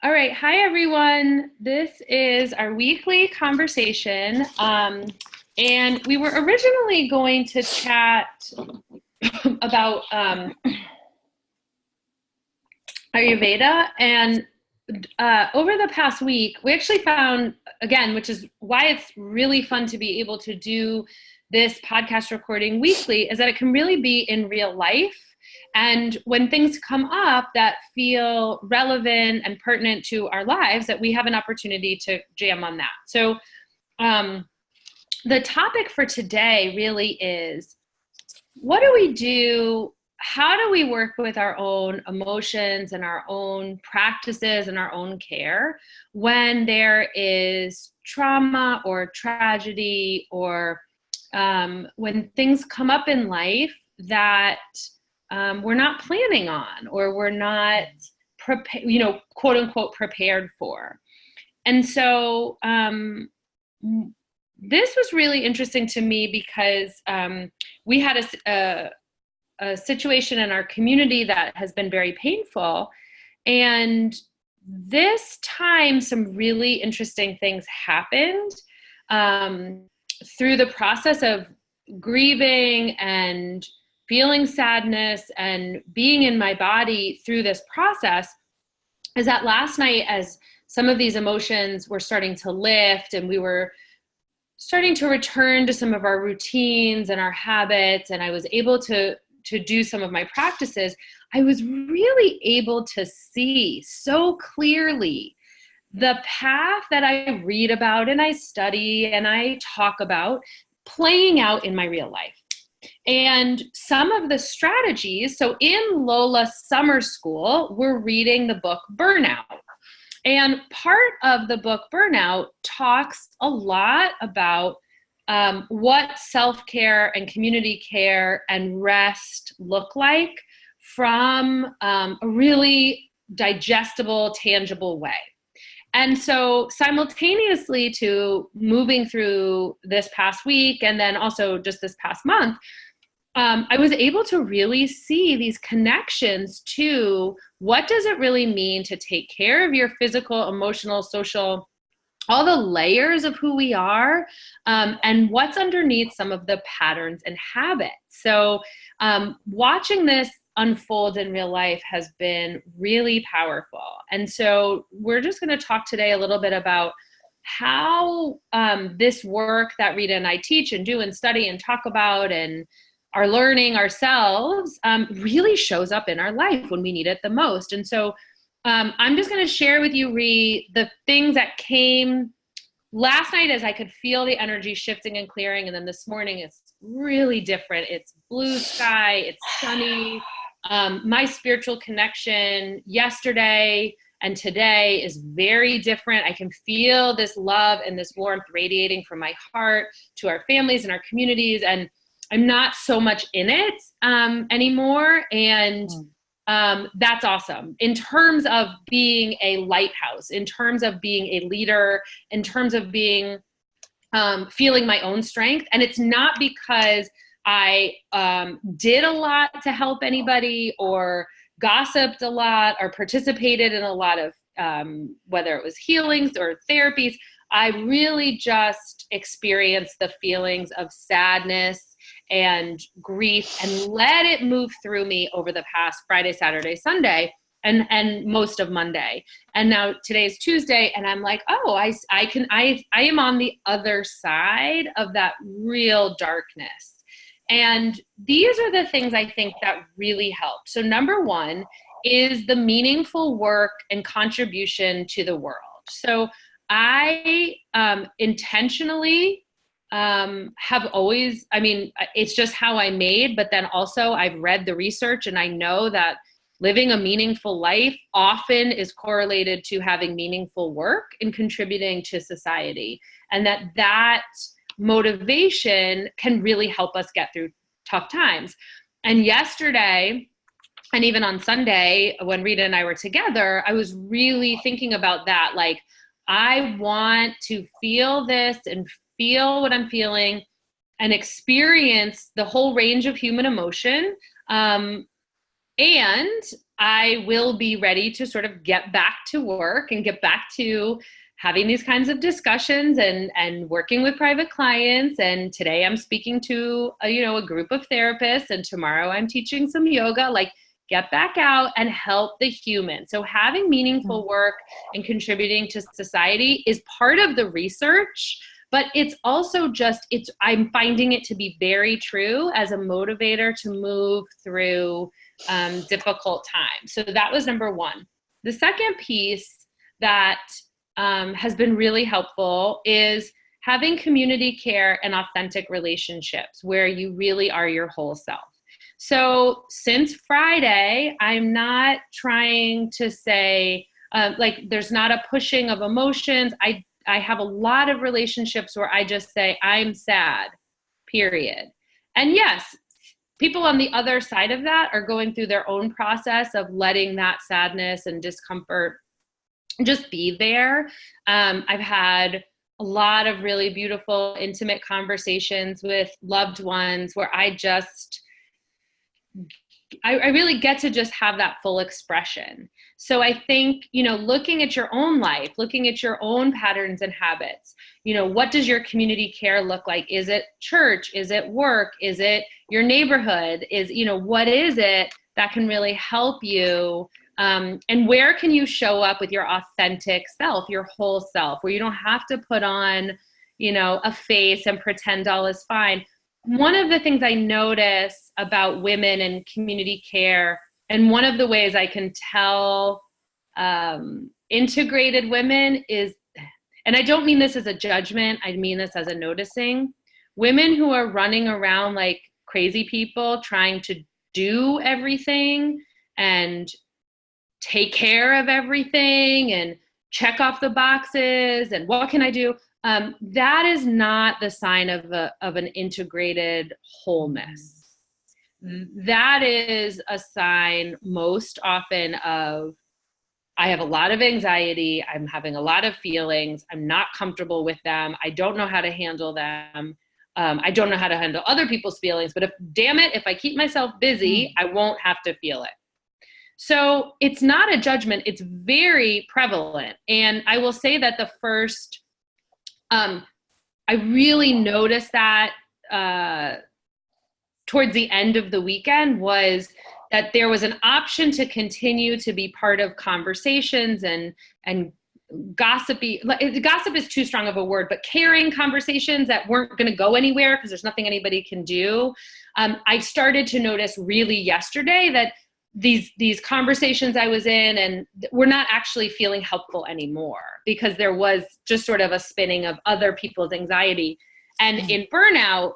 All right. Hi, everyone. This is our weekly conversation. And we were originally going to chat about Ayurveda. And over the past week, we actually found, again, which is why it's really fun to be able to do this podcast recording weekly, is that it can really be in real life. And when things come up that feel relevant and pertinent to our lives, that we have an opportunity to jam on that. So um, the topic for today really is, what do we do? How do we work with our own emotions and our own practices and our own care when there is trauma or tragedy, or when things come up in life that we're not planning on, or we're not quote unquote prepared for? And so this was really interesting to me because we had a situation in our community that has been very painful. And this time, some really interesting things happened through the process of grieving and feeling sadness and being in my body through this process. Is that last night, as some of these emotions were starting to lift and we were starting to return to some of our routines and our habits, and I was able to do some of my practices, I was really able to see so clearly the path that I read about and I study and I talk about playing out in my real life. And some of the strategies, so in Lola Summer School, we're reading the book Burnout. And part of the book Burnout talks a lot about what self-care and community care and rest look like from a really digestible, tangible way. And so simultaneously to moving through this past week and then also just this past month, I was able to really see these connections to what does it really mean to take care of your physical, emotional, social, all the layers of who we are, and what's underneath some of the patterns and habits. So watching this unfold in real life has been really powerful. And so we're just going to talk today a little bit about how this work that Rita and I teach and do and study and talk about and are learning ourselves really shows up in our life when we need it the most. And so I'm just going to share with you, Ree, the things that came last night as I could feel the energy shifting and clearing. And then this morning, it's really different. It's blue sky, it's sunny. My spiritual connection yesterday and today is very different. I can feel this love and this warmth radiating from my heart to our families and our communities. And I'm not so much in it anymore. And that's awesome in terms of being a lighthouse, in terms of being a leader, in terms of being feeling my own strength. And it's not because I did a lot to help anybody or gossiped a lot or participated in a lot of whether it was healings or therapies. I really just experienced the feelings of sadness and grief and let it move through me over the past Friday, Saturday, Sunday, and most of Monday. And now today's Tuesday, and I'm like, oh, I am on the other side of that real darkness. And these are the things I think that really help. So number one is the meaningful work and contribution to the world. So I intentionally have always, it's just how I made, but then also I've read the research and I know that living a meaningful life often is correlated to having meaningful work and contributing to society. And that motivation can really help us get through tough times. And yesterday, and even on Sunday, when Rita and I were together, I was really thinking about that. Like, I want to feel this and feel what I'm feeling and experience the whole range of human emotion. And I will be ready to sort of get back to work and get back to having these kinds of discussions and working with private clients. And today I'm speaking to a group of therapists, and tomorrow I'm teaching some yoga. Like, get back out and help the human. So having meaningful work and contributing to society is part of the research, but it's also I'm finding it to be very true as a motivator to move through difficult times. So that was number one. The second piece that has been really helpful is having community care and authentic relationships where you really are your whole self. So since Friday, I'm not trying to say, there's not a pushing of emotions. I have a lot of relationships where I just say, I'm sad, period. And yes, people on the other side of that are going through their own process of letting that sadness and discomfort just be there. I've had a lot of really beautiful, intimate conversations with loved ones where I really get to just have that full expression. So I think, looking at your own life, looking at your own patterns and habits, what does your community care look like? Is it church? Is it work? Is it your neighborhood? What is it that can really help you? And where can you show up with your authentic self, your whole self, where you don't have to put on, a face and pretend all is fine. One of the things I notice about women and community care, and one of the ways I can tell integrated women is, and I don't mean this as a judgment, I mean this as a noticing, women who are running around like crazy people trying to do everything and take care of everything and check off the boxes and what can I do? That is not the sign of an integrated wholeness. That is a sign most often of, I have a lot of anxiety, I'm having a lot of feelings, I'm not comfortable with them, I don't know how to handle them, I don't know how to handle other people's feelings, but if I keep myself busy, I won't have to feel it. So it's not a judgment, it's very prevalent. And I will say that the first, I really noticed that towards the end of the weekend was that there was an option to continue to be part of conversations and gossipy, gossip is too strong of a word, but caring conversations that weren't going to go anywhere because there's nothing anybody can do. I started to notice really yesterday that these conversations I was in and were not actually feeling helpful anymore because there was just sort of a spinning of other people's anxiety. And in burnout,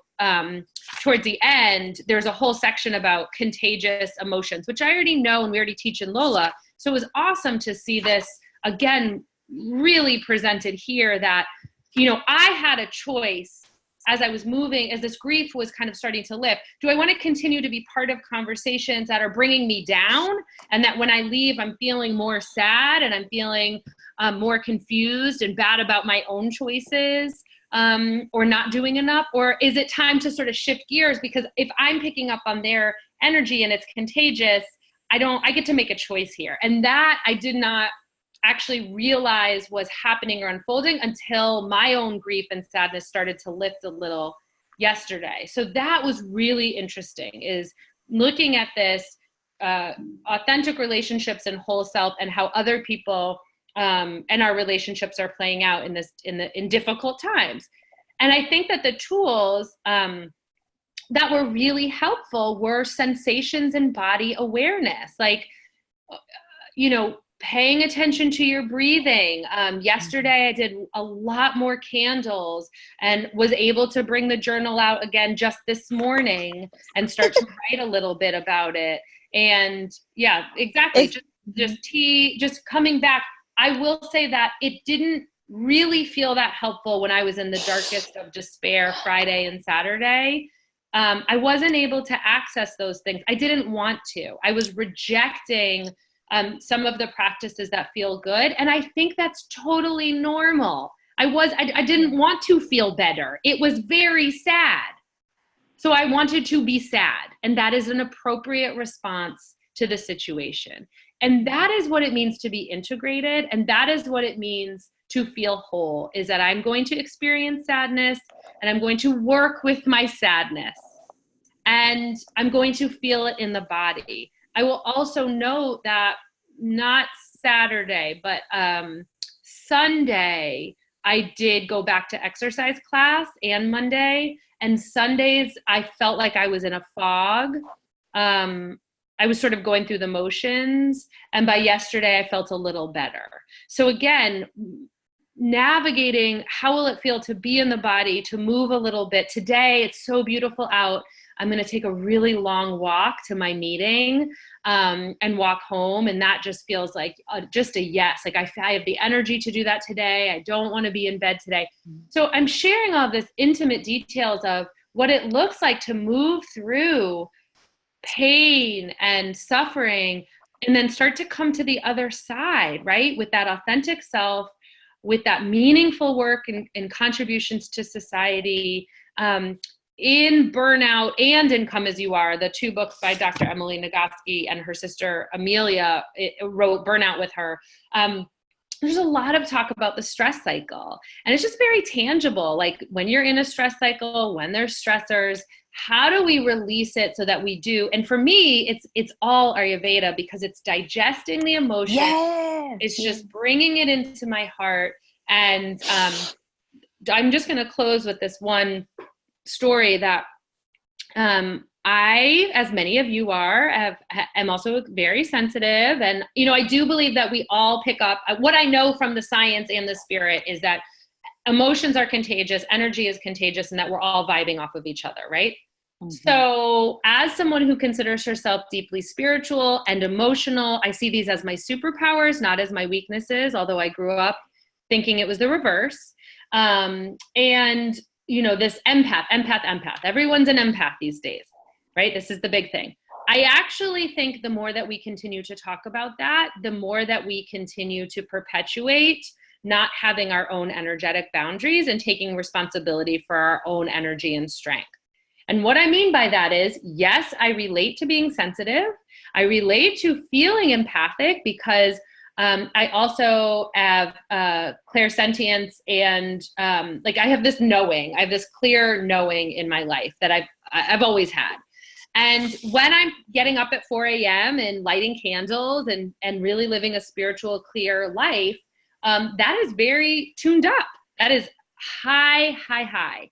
towards the end, there's a whole section about contagious emotions, which I already know and we already teach in Lola. So it was awesome to see this again, really presented here that, I had a choice as I was moving, as this grief was kind of starting to lift. Do I want to continue to be part of conversations that are bringing me down and that when I leave, I'm feeling more sad and I'm feeling more confused and bad about my own choices or not doing enough? Or is it time to sort of shift gears? Because if I'm picking up on their energy and it's contagious, I get to make a choice here. And that I did not actually realize was happening or unfolding until my own grief and sadness started to lift a little yesterday. So that was really interesting, is looking at this authentic relationships and whole self and how other people and our relationships are playing out in difficult times. And I think that the tools that were really helpful were sensations and body awareness, like, paying attention to your breathing. Yesterday, I did a lot more candles and was able to bring the journal out again just this morning and start to write a little bit about it. And yeah, exactly. Just coming back. I will say that it didn't really feel that helpful when I was in the darkest of despair Friday and Saturday. I wasn't able to access those things. I didn't want to. I was rejecting some of the practices that feel good. And I think that's totally normal. I didn't want to feel better. It was very sad. So I wanted to be sad. And that is an appropriate response to the situation. And that is what it means to be integrated. And that is what it means to feel whole, is that I'm going to experience sadness and I'm going to work with my sadness and I'm going to feel it in the body. I will also note that not Saturday, but Sunday, I did go back to exercise class, and Monday. And Sundays, I felt like I was in a fog. I was sort of going through the motions. And by yesterday, I felt a little better. So again, navigating how will it feel to be in the body, to move a little bit. Today, it's so beautiful out. I'm going to take a really long walk to my meeting and walk home. And that just feels like just a yes. Like I have the energy to do that today. I don't want to be in bed today. So I'm sharing all this intimate details of what it looks like to move through pain and suffering and then start to come to the other side, right? With that authentic self, with that meaningful work and contributions to society, in Burnout and in Come As You Are, the two books by Dr. Emily Nagoski and her sister Amelia wrote Burnout with her. There's a lot of talk about the stress cycle, and it's just very tangible. Like when you're in a stress cycle, when there's stressors, how do we release it so that we do? And for me, it's all Ayurveda, because it's digesting the emotion. Yes. It's just bringing it into my heart. And I'm just going to close with this one story that I, as many of you are, am also very sensitive. And, I do believe that we all pick up. What I know from the science and the spirit is that emotions are contagious, energy is contagious, and that we're all vibing off of each other, right? Mm-hmm. So as someone who considers herself deeply spiritual and emotional, I see these as my superpowers, not as my weaknesses, although I grew up thinking it was the reverse. And this empath, everyone's an empath these days, right? This is the big thing. I actually think the more that we continue to talk about that, the more that we continue to perpetuate not having our own energetic boundaries and taking responsibility for our own energy and strength. And what I mean by that is, yes, I relate to being sensitive. I relate to feeling empathic because I also have clairsentience and I have this knowing. I have this clear knowing in my life that I've always had. And when I'm getting up at 4 a.m. and lighting candles and really living a spiritual, clear life, that is very tuned up. That is high.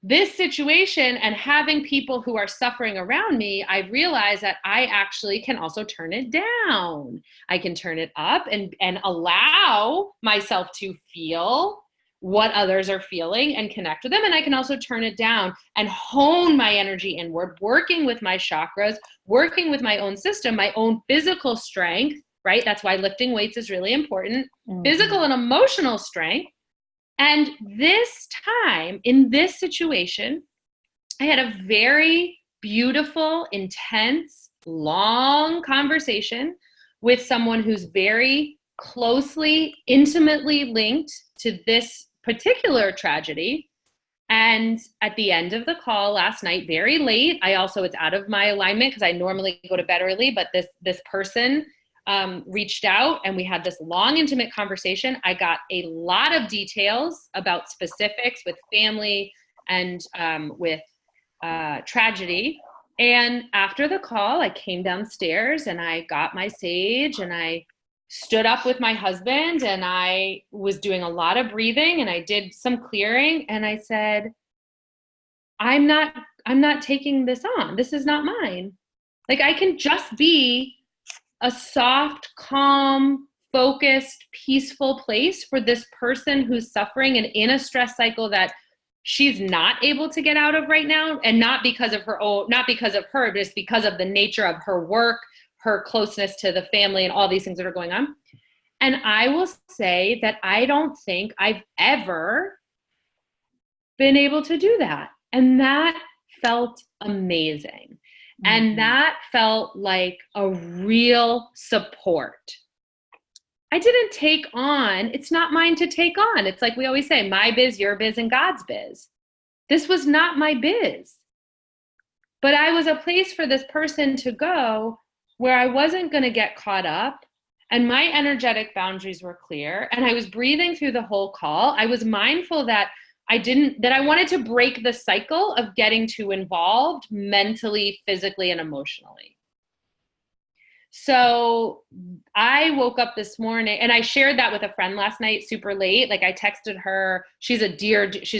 This situation and having people who are suffering around me, I've realized that I actually can also turn it down. I can turn it up and allow myself to feel what others are feeling and connect with them. And I can also turn it down and hone my energy inward, working with my chakras, working with my own system, my own physical strength, right? That's why lifting weights is really important. Mm-hmm. Physical and emotional strength. And this time, in this situation, I had a very beautiful, intense, long conversation with someone who's very closely, intimately linked to this particular tragedy. And at the end of the call last night, very late, it's out of my alignment because I normally go to bed early, but this person reached out and we had this long, intimate conversation. I got a lot of details about specifics with family and with tragedy. And after the call, I came downstairs and I got my sage and I stood up with my husband and I was doing a lot of breathing and I did some clearing and I said, I'm not taking this on. This is not mine. Like I can just be a soft, calm, focused, peaceful place for this person who's suffering and in a stress cycle that she's not able to get out of right now. And not because of her, but it's because of the nature of her work, her closeness to the family and all these things that are going on. And I will say that I don't think I've ever been able to do that. And that felt amazing. And that felt like a real support. I didn't take on, it's not mine to take on. It's like we always say, my biz, your biz, and God's biz. This was not my biz. But I was a place for this person to go where I wasn't going to get caught up, and my energetic boundaries were clear, and I was breathing through the whole call. I was mindful that I wanted to break the cycle of getting too involved mentally, physically, and emotionally. So I woke up this morning, and I shared that with a friend last night, super late. Like, I texted her, she's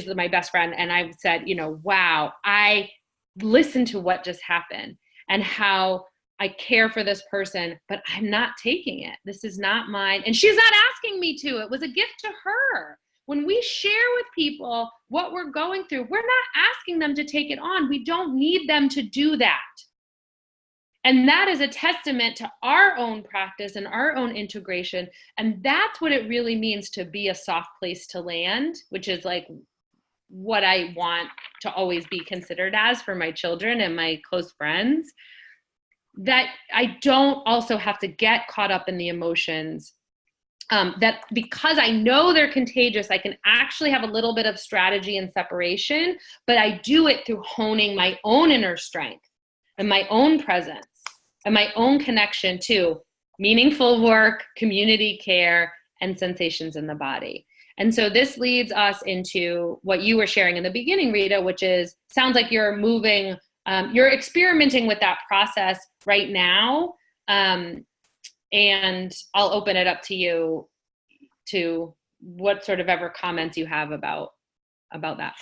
my best friend. And I said, wow, I listened to what just happened and how I care for this person, but I'm not taking it. This is not mine. And she's not asking me to. It was a gift to her. When we share with people what we're going through, we're not asking them to take it on. We don't need them to do that. And that is a testament to our own practice and our own integration. And that's what it really means to be a soft place to land, which is like what I want to always be considered as for my children and my close friends. That I don't also have to get caught up in the emotions. That because I know they're contagious, I can actually have a little bit of strategy and separation, but I do it through honing my own inner strength and my own presence and my own connection to meaningful work, community care, and sensations in the body. And so this leads us into what you were sharing in the beginning, Rita, which is, sounds like you're moving, you're experimenting with that process right now. And I'll open it up to you to what sort of ever comments you have about that.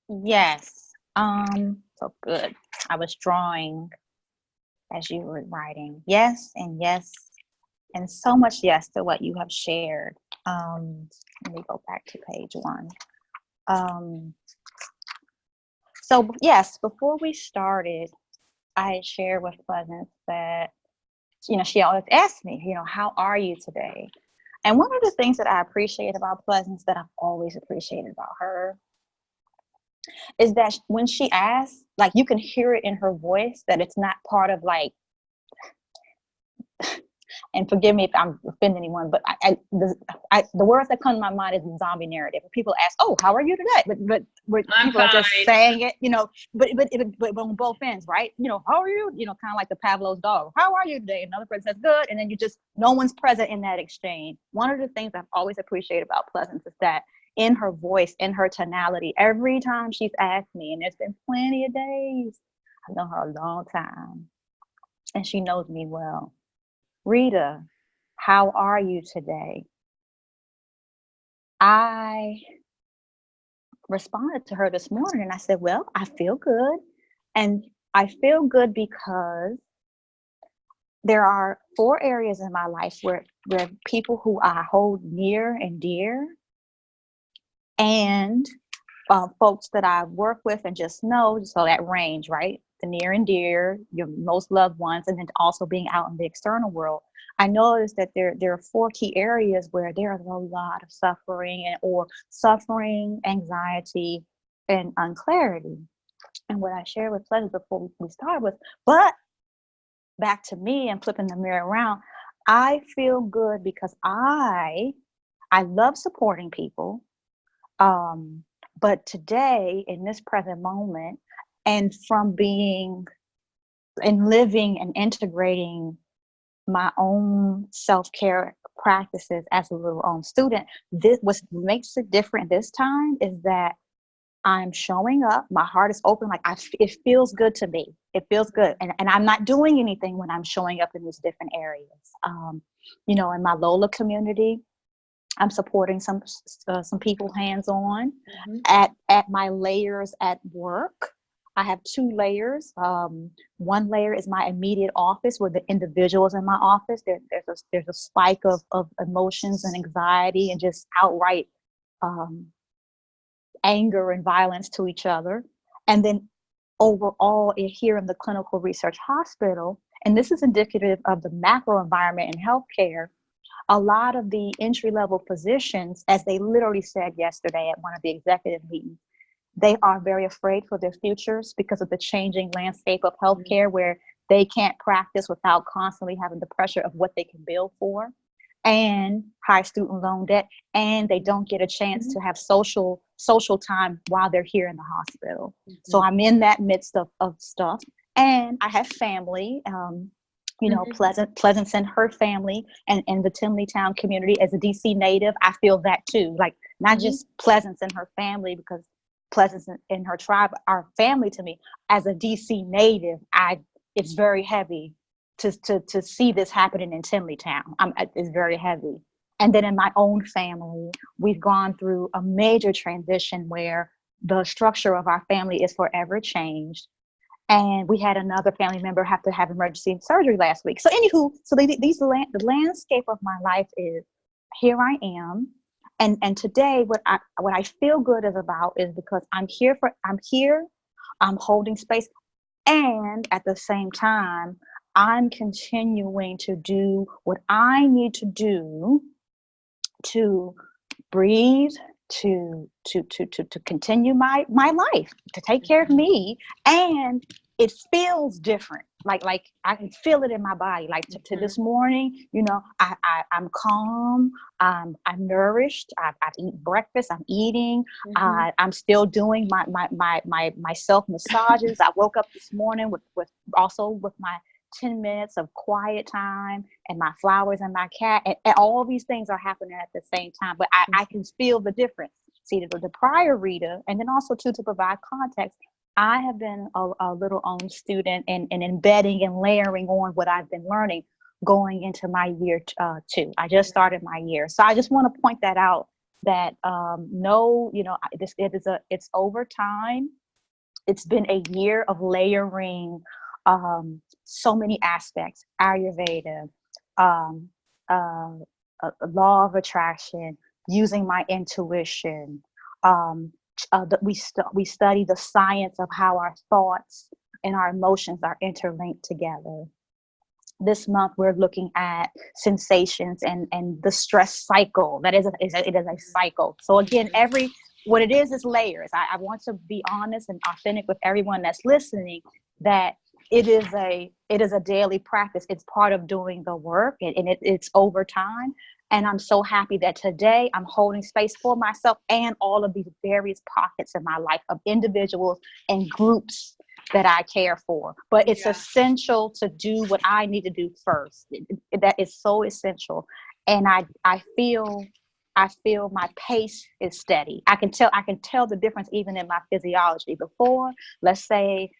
Yes. So good. I was drawing as you were writing. Yes, and so much yes to what you have shared. Let me go back to page 1. So yes, before we started, I had shared with Pleasance that, she always asks me, how are you today? And one of the things that I appreciate about Pleasance, that I've always appreciated about her, is that when she asks, like, you can hear it in her voice that it's not part of like, and forgive me if I'm offending anyone, but the words that come to my mind is the zombie narrative. People ask, "Oh, how are you today?" But people are just saying it, but on both ends, right? How are you? Kind of like the Pavlov's dog. How are you today? Another person says, "Good," and then no one's present in that exchange. One of the things I've always appreciated about Pleasance is that in her voice, in her tonality, every time she's asked me, and there's been plenty of days, I've known her a long time, and she knows me well. Rita, how are you today? I responded to her this morning and I said, well, I feel good. And I feel good because there are 4 areas in my life where people who I hold near and dear, and folks that I work with and just know, so that range, right? The near and dear, your most loved ones, and then also being out in the external world. I noticed that there are 4 key areas where there is a lot of suffering suffering, anxiety, and unclarity. And what I shared with Pleasure before we started was, but back to me and flipping the mirror around, I feel good because I love supporting people. But today, in this present moment, and from being and living and integrating my own self-care practices as a little own student, what makes it different this time is that I'm showing up, my heart is open, like it feels good to me. It feels good. And I'm not doing anything when I'm showing up in these different areas. In my Lola community, I'm supporting some people hands-on. Mm-hmm. At my layers at work, I have 2 layers. One layer is my immediate office, where the individuals in my office, there's a spike of emotions and anxiety and just outright anger and violence to each other. And then overall, here in the clinical research hospital, and this is indicative of the macro environment in healthcare, a lot of the entry-level positions, as they literally said yesterday at one of the executive meetings, they are very afraid for their futures because of the changing landscape of healthcare, where they can't practice without constantly having the pressure of what they can bill for. and high student loan debt, and they don't get a chance to have social time while they're here in the hospital. So I'm in that midst of stuff, and I have family. You know, Pleasance and her family, and the Tinleytown community. As a DC native, I feel that too. Like, not just Pleasance and her family, because Pleasance and her tribe are family to me. As a DC native, it's very heavy to see this happening in Tinleytown. It's very heavy. And then in my own family, we've gone through a major transition where the structure of our family is forever changed. And we had another family member have to have emergency surgery last week. So anywho, the landscape of my life is, here I am. And today, what I feel good is about is because I'm here, I'm holding space. And at the same time, I'm continuing to do what I need to do to breathe, to continue my life, to take care of me. And it feels different. Like I can feel it in my body. Like to this morning, you know, I'm calm. I'm nourished. I eat breakfast. I'm eating. I'm still doing my self massages. I woke up this morning with my 10 minutes of quiet time and my flowers and my cat, and all these things are happening at the same time, but I can feel the difference. See, the prior Rita, and then also to provide context, I have been a little own student and embedding and layering on what I've been learning going into my year 2. I just started my year. So I just want to point that out, that no, you know, it's over time. It's been a year of layering so many aspects: Ayurveda, law of attraction, using my intuition. We study the science of how our thoughts and our emotions are interlinked together. This month, we're looking at sensations and the stress cycle. That is it is a cycle. So again, what it is layers. I want to be honest and authentic with everyone that's listening, that it is a daily practice. It's part of doing the work, and it's over time. And I'm so happy that today I'm holding space for myself and all of these various pockets in my life of individuals and groups that I care for. But it's essential to do what I need to do first. That is so essential. And I feel my pace is steady. I can tell the difference even in my physiology. Before, let's say,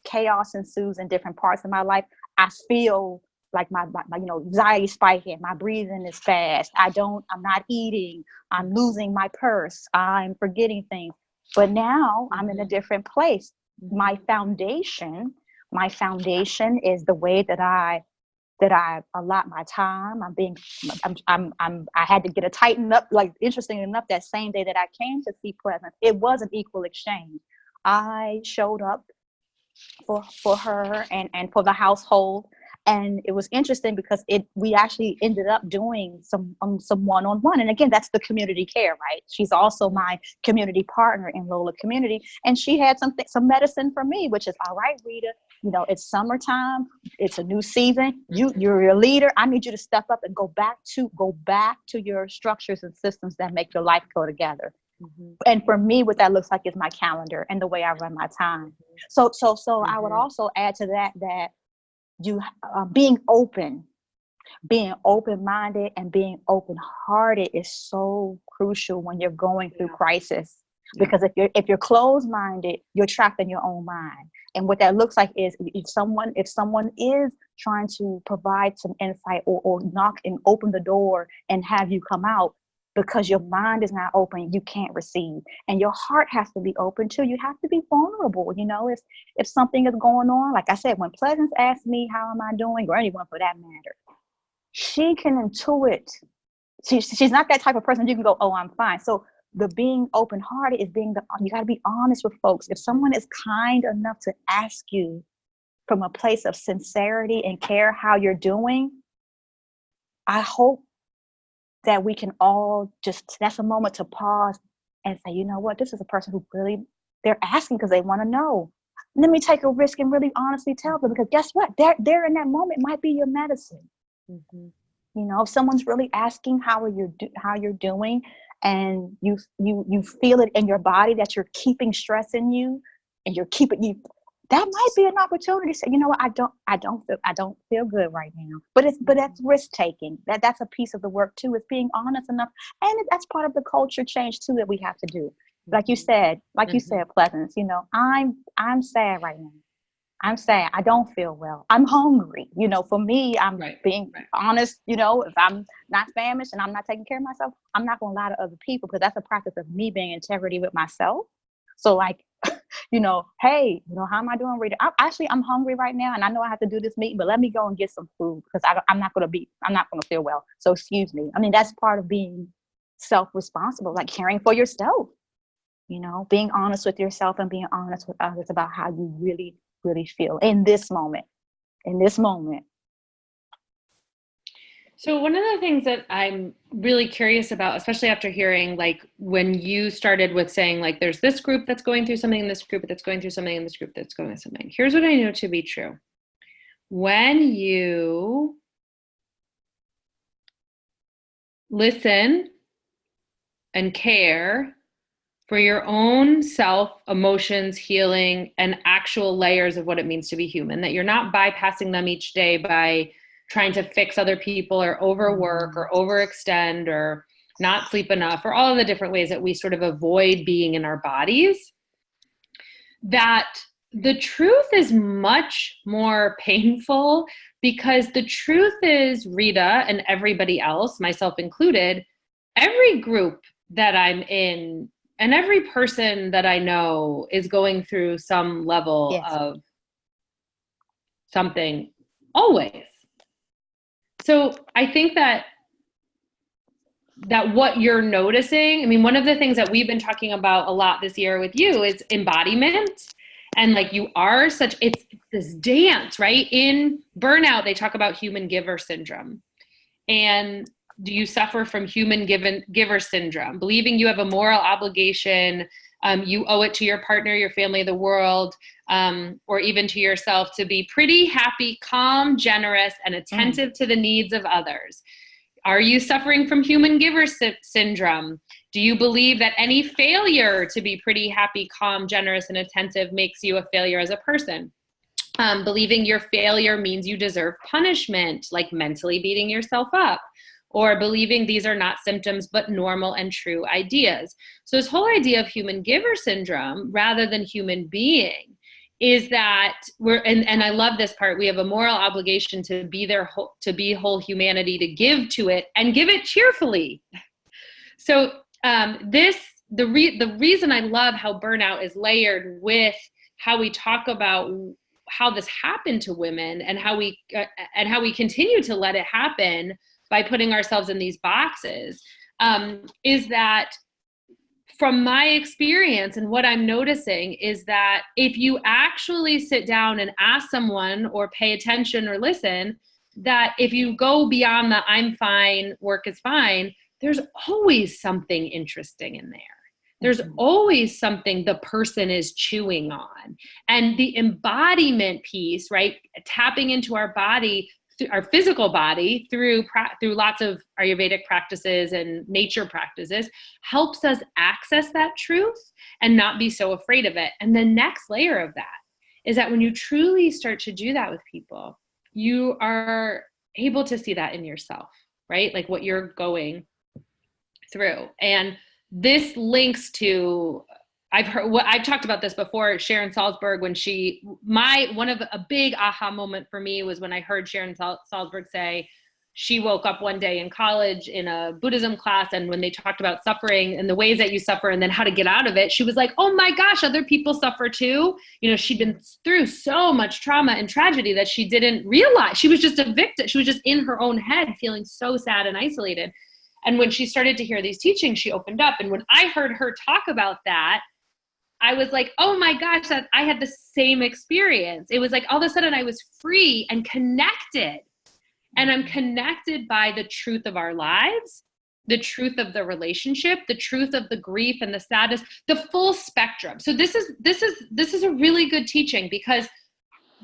chaos ensues in different parts of my life, I feel like my anxiety spiking, my breathing is fast, I'm not eating, I'm losing my purse, I'm forgetting things. But now I'm in a different place. My foundation is the way that I allot my time. I had to get a tighten up. Like, interesting enough, that same day that I came to see Pleasance, it was an equal exchange. I showed up for her and for the household. And it was interesting because we actually ended up doing some one-on-one. And again, that's the community care, right? She's also my community partner in Lola Community. And she had some medicine for me, which is, all right, Rita, you know, it's summertime. It's a new season. You're a leader. I need you to step up and go back to your structures and systems that make your life go together. And for me, what that looks like is my calendar and the way I run my time. So I would also add to that you being open-minded and being open-hearted is so crucial when you're going through crisis. Because if you're closed-minded, you're trapped in your own mind. And what that looks like is, if someone is trying to provide some insight or knock and open the door and have you come out, because your mind is not open, you can't receive. And your heart has to be open too. You have to be vulnerable. You know, if something is going on, like I said, when Pleasance asks me how am I doing, or anyone for that matter, she can intuit. She's not that type of person you can go, oh, I'm fine. So the being open-hearted is you got to be honest with folks. If someone is kind enough to ask you from a place of sincerity and care how you're doing, I hope that we can all that's a moment to pause and say, you know what, this is a person who really, they're asking because they want to know. Let me take a risk and really honestly tell them, because guess what? They're in that moment might be your medicine. You You know, if someone's really asking how you're doing, and you feel it in your body that you're keeping stress in you, and you're keeping you, that might be an opportunity to say, you know what, I don't feel good right now. But that's risk taking. That's a piece of the work too. Is being honest enough, and that's part of the culture change too that we have to do. Like you said, Pleasance. You know, I'm sad right now. I'm sad. I don't feel well. I'm hungry. You know, for me, I'm being honest. You know, if I'm not famished and I'm not taking care of myself, I'm not going to lie to other people, because that's a practice of me being in integrity with myself. So like, you know, hey, you know, how am I doing, Rita? I'm hungry right now, and I know I have to do this meeting, but let me go and get some food, because I'm not going to feel well. So excuse me. I mean, that's part of being self-responsible, like caring for yourself, you know, being honest with yourself and being honest with others about how you really feel in this moment. So one of the things that I'm really curious about, especially after hearing, like, when you started with saying, like, there's this group that's going through something, in this group that's going through something, in this group that's going through something. Here's what I know to be true. When you listen and care for your own self, emotions, healing, and actual layers of what it means to be human, that you're not bypassing them each day by trying to fix other people, or overwork, or overextend, or not sleep enough, or all of the different ways that we sort of avoid being in our bodies, that the truth is much more painful, because the truth is, Rita and everybody else, myself included, every group that I'm in and every person that I know is going through some level of something always. So I think that what you're noticing, I mean, one of the things that we've been talking about a lot this year with you is embodiment. And like, you are it's this dance, right? In burnout, they talk about human giver syndrome. And do you suffer from human giver syndrome, believing you have a moral obligation, you owe it to your partner, your family, the world, or even to yourself, to be pretty, happy, calm, generous, and attentive to the needs of others? Are you suffering from human giver syndrome? Do you believe that any failure to be pretty, happy, calm, generous, and attentive makes you a failure as a person? Believing your failure means you deserve punishment, like mentally beating yourself up, or believing these are not symptoms but normal and true ideas. So this whole idea of human giver syndrome rather than human being is that and I love this part, we have a moral obligation to be there, to be whole humanity, to give to it and give it cheerfully. So the reason I love how burnout is layered with how we talk about how this happened to women, and how we continue to let it happen by putting ourselves in these boxes, is that from my experience and what I'm noticing is that if you actually sit down and ask someone or pay attention or listen, that if you go beyond the I'm fine, work is fine, there's always something interesting in there. There's always something the person is chewing on. And the embodiment piece, right? Tapping into our body, our physical body through lots of Ayurvedic practices and nature practices, helps us access that truth and not be so afraid of it. And the next layer of that is that when you truly start to do that with people, you are able to see that in yourself, right? Like what you're going through. And this links to, I've talked about this before, Sharon Salzberg, when a big aha moment for me was when I heard Sharon Salzberg say she woke up one day in college in a Buddhism class, and when they talked about suffering and the ways that you suffer and then how to get out of it, she was like, oh my gosh, other people suffer too. You know, she'd been through so much trauma and tragedy that she didn't realize. She was just a victim. She was just in her own head feeling so sad and isolated. And when she started to hear these teachings, she opened up. And when I heard her talk about that, I was like, oh my gosh, I had the same experience. It was like all of a sudden I was free and connected. And I'm connected by the truth of our lives, the truth of the relationship, the truth of the grief and the sadness, the full spectrum. So this is a really good teaching, because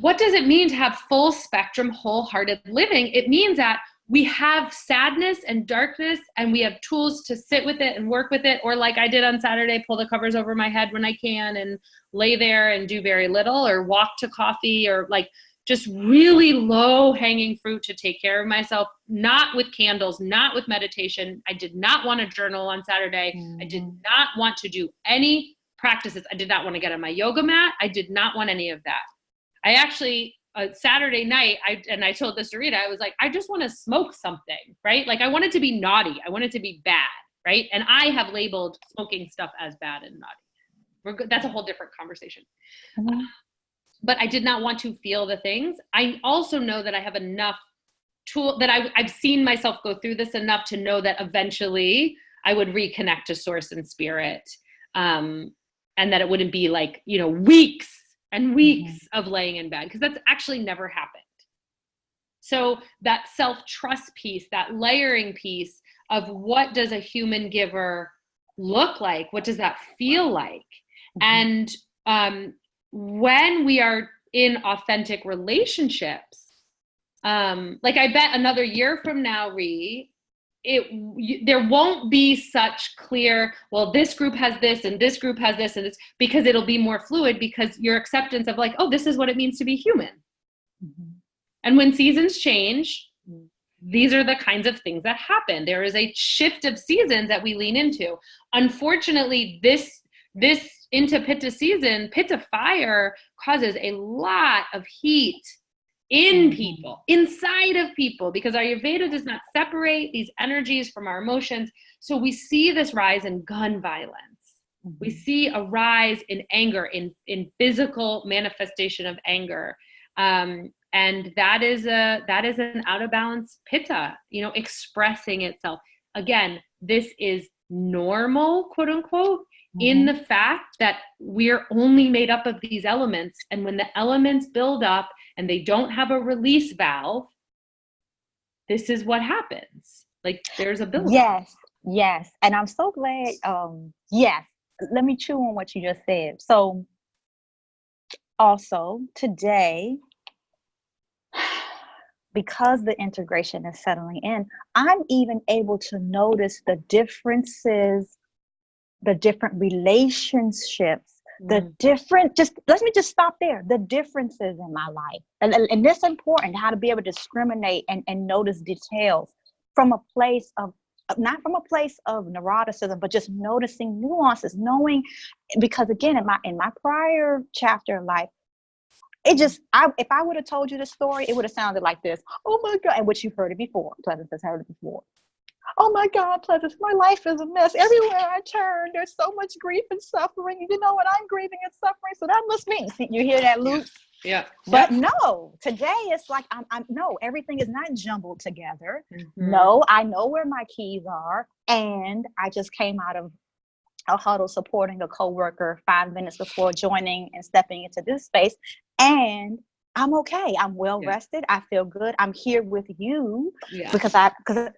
what does it mean to have full spectrum, wholehearted living? It means that we have sadness and darkness, and we have tools to sit with it and work with it. Or like I did on Saturday, pull the covers over my head when I can and lay there and do very little, or walk to coffee, or like just really low hanging fruit to take care of myself, not with candles, not with meditation. I did not want to journal on Saturday. I did not want to do any practices. I did not want to get on my yoga mat. I did not want any of that. I actually, Saturday night, I told this to Rita, I was like, I just want to smoke something, right? Like I want it to be naughty. I want it to be bad, right? And I have labeled smoking stuff as bad and naughty. That's a whole different conversation. Mm-hmm. But I did not want to feel the things. I also know that I have enough tool that I've seen myself go through this enough to know that eventually I would reconnect to source and spirit. And that it wouldn't be like, weeks and weeks of laying in bed, because that's actually never happened. So that self-trust piece, that layering piece of what does a human giver look like? What does that feel like? And when we are in authentic relationships, like I bet another year from now, there won't be such clear, well, this group has this and this group has this and this, because it'll be more fluid, because your acceptance of like, oh, this is what it means to be human. And when seasons change, these are the kinds of things that happen. There is a shift of seasons that we lean into. Unfortunately, this into Pitta season, Pitta fire causes a lot of heat in people, inside of people, because Ayurveda does not separate these energies from our emotions. So we see this rise in gun violence. We see a rise in anger, in physical manifestation of anger. And that is an out of balance Pitta, expressing itself. Again, this is normal, quote unquote, in the fact that we're only made up of these elements. And when the elements build up and they don't have a release valve, this is what happens. Like there's a buildup. Yes. And I'm so glad. Yes. Let me chew on what you just said. So also today, because the integration is settling in, I'm even able to notice the differences, the different relationships, the different, let me just stop there. The differences in my life. And this is important, how to be able to discriminate and notice details from a place of, not from a place of neuroticism, but just noticing nuances, knowing, because again, in my prior chapter of life, if I would have told you the story, it would have sounded like this. Oh my God, and which you've heard it before. Pleasance has heard it before. Oh my God, Pleasance, my life is a mess. Everywhere I turn, there's so much grief and suffering. And I'm grieving and suffering, so that must mean. See, you hear that loop? Yeah. But no, today it's like no, everything is not jumbled together. No, I know where my keys are, and I just came out of a huddle supporting a coworker 5 minutes before joining and stepping into this space, and I'm okay. I'm well rested. I feel good. I'm here with you because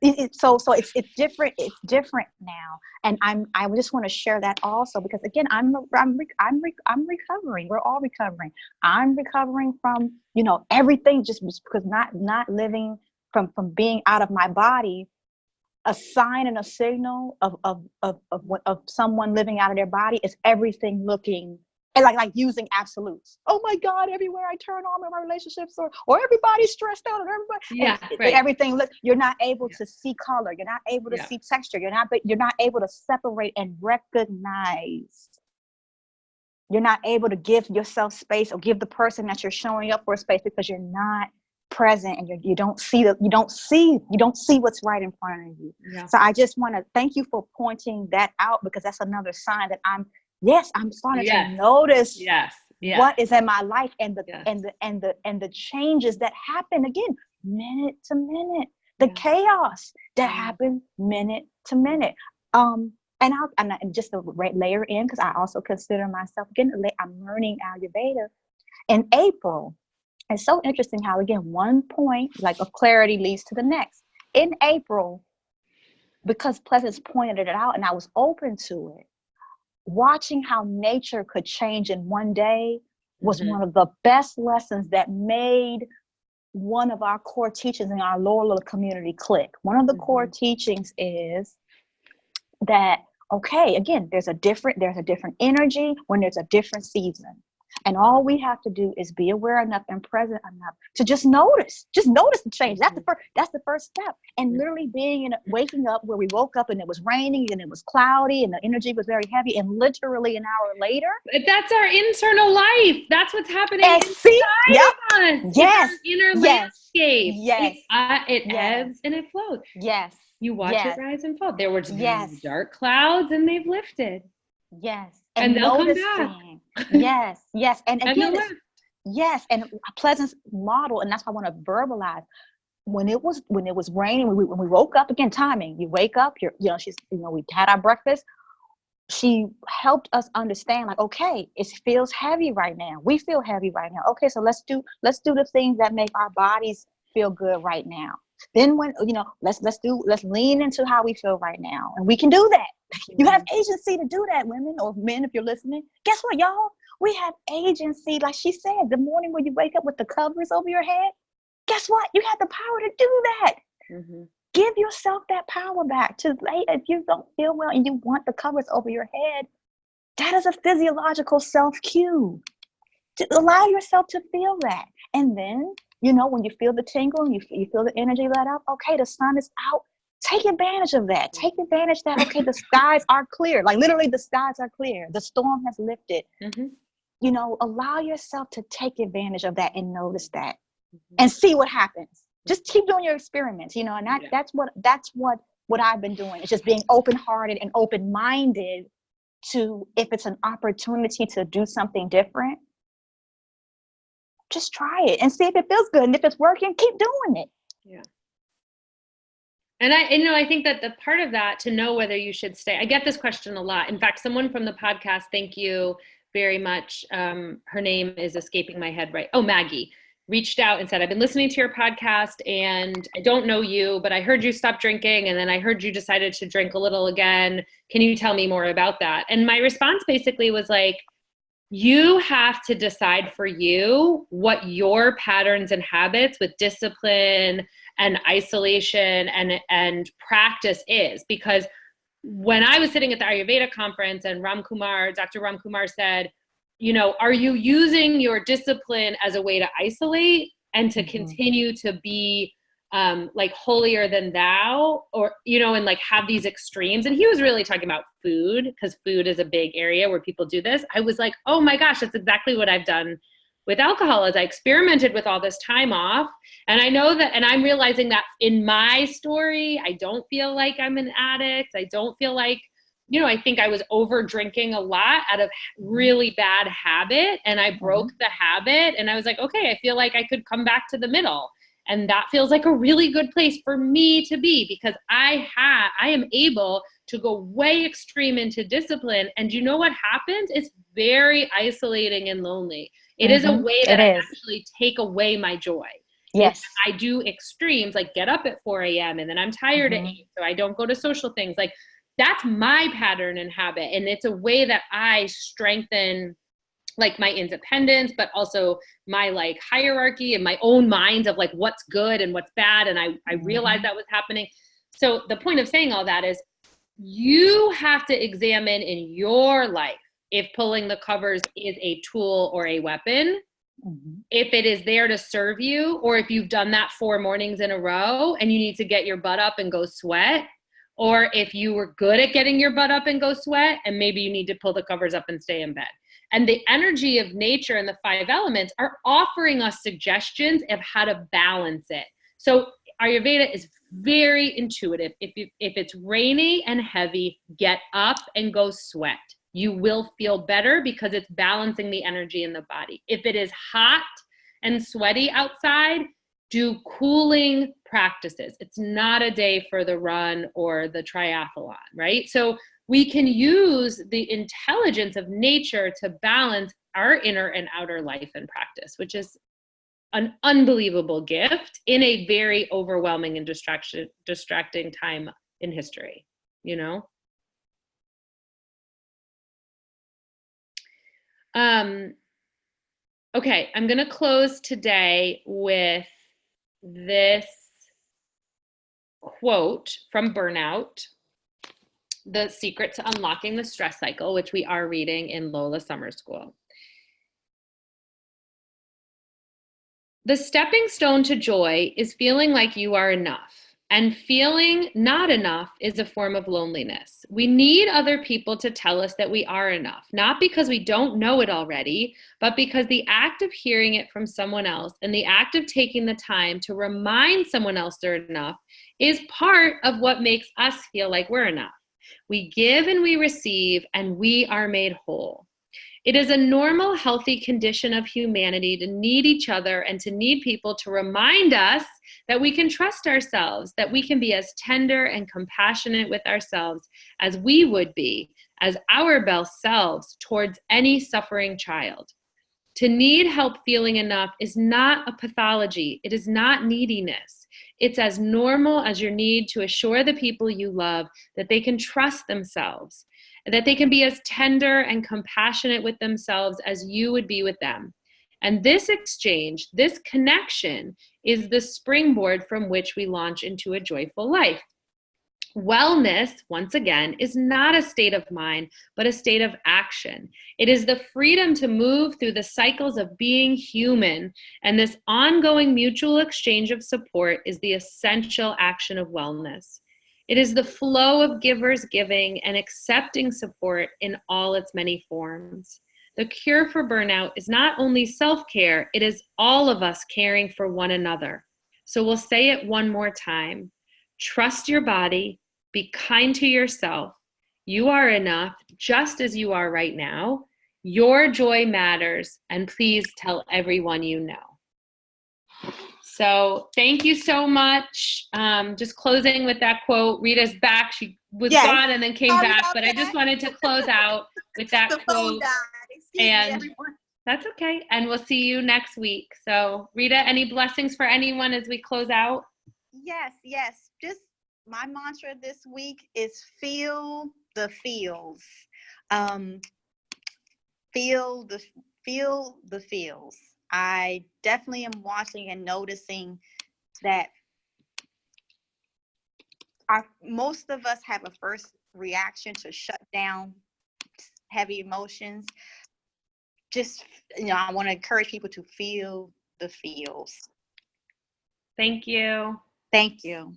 it's different. It's different now, and I just want to share that also, because again, I'm recovering. We're all recovering. I'm recovering from everything, just because not living from being out of my body. A sign and a signal of someone living out of their body is everything looking. And like using absolutes. Oh my God, everywhere I turn, all of my relationships or everybody's stressed out, and everybody, everything. You're not able to see color. You're not able to see texture. You're not able to separate and recognize. You're not able to give yourself space, or give the person that you're showing up for space, because you're not present, and you don't see what's right in front of you. So I just want to thank you for pointing that out, because that's another sign that I'm starting to notice what is in my life, and the changes that happen, again, minute to minute, the chaos that happen minute to minute. And just to layer in, because I also consider myself, again, I'm learning Ayurveda in April. It's so interesting how, again, one point like of clarity leads to the next. In April, because Pleasance pointed it out and I was open to it, watching how nature could change in one day was one of the best lessons that made one of our core teachings in our lower little community clique. One of the core teachings is that, okay, again, there's a different energy when there's a different season. And all we have to do is be aware enough and present enough to just notice the change. That's the first step. And literally waking up where we woke up and it was raining and it was cloudy and the energy was very heavy, and literally an hour later. That's our internal life. That's what's happening inside of us. Yes. It's our inner landscape. Yes. It ebbs and it flows. Yes. You watch it rise and fall. There were dark clouds and they've lifted. Yes. And they'll come back. Yes. And again, and a pleasant model. And that's why I want to verbalize. When it was raining, when we woke up, again, timing, you wake up, we had our breakfast. She helped us understand, like, okay, it feels heavy right now. We feel heavy right now. Okay, so let's do the things that make our bodies feel good right now. Then when, let's lean into how we feel right now. And we can do that. You have agency to do that, women or men, if you're listening. Guess what, y'all? We have agency. Like she said, the morning when you wake up with the covers over your head, guess what? You have the power to do that. Give yourself that power back to if you don't feel well and you want the covers over your head. That is a physiological self-cue. To allow yourself to feel that. And then, when you feel the tingle and you feel the energy let up, okay, the sun is out. Take advantage of that. Take advantage that, okay, the skies are clear. Like literally the skies are clear. The storm has lifted. Allow yourself to take advantage of that and notice that and see what happens. Just keep doing your experiments, and that's what I've been doing. It's just being open-hearted and open-minded to, if it's an opportunity to do something different, just try it and see if it feels good. And if it's working, keep doing it. Yeah. And I think that the part of that, to know whether you should stay, I get this question a lot. In fact, someone from the podcast, thank you very much. Her name is escaping my head right. Oh, Maggie, reached out and said, I've been listening to your podcast and I don't know you, but I heard you stop drinking. And then I heard you decided to drink a little again. Can you tell me more about that? And my response basically was like, you have to decide for you what your patterns and habits with discipline and isolation and practice is. Because when I was sitting at the Ayurveda conference and Dr. Ram Kumar said, are you using your discipline as a way to isolate and to continue to be like holier than thou, or, and like have these extremes? And he was really talking about food, because food is a big area where people do this. I was like, oh my gosh, that's exactly what I've done with alcohol. As I experimented with all this time off. And I know that, and I'm realizing that in my story, I don't feel like I'm an addict. I don't feel like, I think I was over drinking a lot out of really bad habit, and I broke the habit, and I was like, okay, I feel like I could come back to the middle. And that feels like a really good place for me to be, because I am able to go way extreme into discipline. And you know what happens? It's very isolating and lonely. It is a way that I actually take away my joy. Yes. I do extremes, like get up at 4 a.m. and then I'm tired at 8, so I don't go to social things. Like that's my pattern and habit. And it's a way that I strengthen like my independence, but also my like hierarchy and my own minds of like what's good and what's bad. And I realized that was happening. So the point of saying all that is you have to examine in your life if pulling the covers is a tool or a weapon, if it is there to serve you, or if you've done that 4 mornings in a row and you need to get your butt up and go sweat, or if you were good at getting your butt up and go sweat and maybe you need to pull the covers up and stay in bed. And the energy of nature and the 5 elements are offering us suggestions of how to balance it. So Ayurveda is very intuitive. If it's rainy and heavy, get up and go sweat. You will feel better because it's balancing the energy in the body. If it is hot and sweaty outside, do cooling practices. It's not a day for the run or the triathlon, right? So we can use the intelligence of nature to balance our inner and outer life and practice, which is an unbelievable gift in a very overwhelming and distracting time in history, Okay, I'm going to close today with this quote from Burnout, The Secret to Unlocking the Stress Cycle, which we are reading in Lola Summer School. The stepping stone to joy is feeling like you are enough, and feeling not enough is a form of loneliness. We need other people to tell us that we are enough, not because we don't know it already, but because the act of hearing it from someone else and the act of taking the time to remind someone else they're enough is part of what makes us feel like we're enough. We give and we receive, and we are made whole. It is a normal, healthy condition of humanity to need each other and to need people to remind us that we can trust ourselves, that we can be as tender and compassionate with ourselves as we would be, as our best selves towards any suffering child. To need help feeling enough is not a pathology. It is not neediness. It's as normal as your need to assure the people you love that they can trust themselves, that they can be as tender and compassionate with themselves as you would be with them. And this exchange, this connection, is the springboard from which we launch into a joyful life. Wellness, once again, is not a state of mind, but a state of action. It is the freedom to move through the cycles of being human, and this ongoing mutual exchange of support is the essential action of wellness. It is the flow of givers giving and accepting support in all its many forms. The cure for burnout is not only self-care, it is all of us caring for one another. So we'll say it one more time. Trust your body. Be kind to yourself. You are enough just as you are right now. Your joy matters, and please tell everyone you know. So thank you so much. Just closing with that quote. Rita's back. She was gone and then came back, but I just wanted to close out with that the quote. Phone died. Excuse And me, everyone. That's okay. And we'll see you next week. So Rita, any blessings for anyone as we close out? Yes. Just my mantra this week is feel the feels. Feel the feels. I definitely am watching and noticing that most of us have a first reaction to shut down heavy emotions. Just, I want to encourage people to feel the feels. Thank you. Thank you.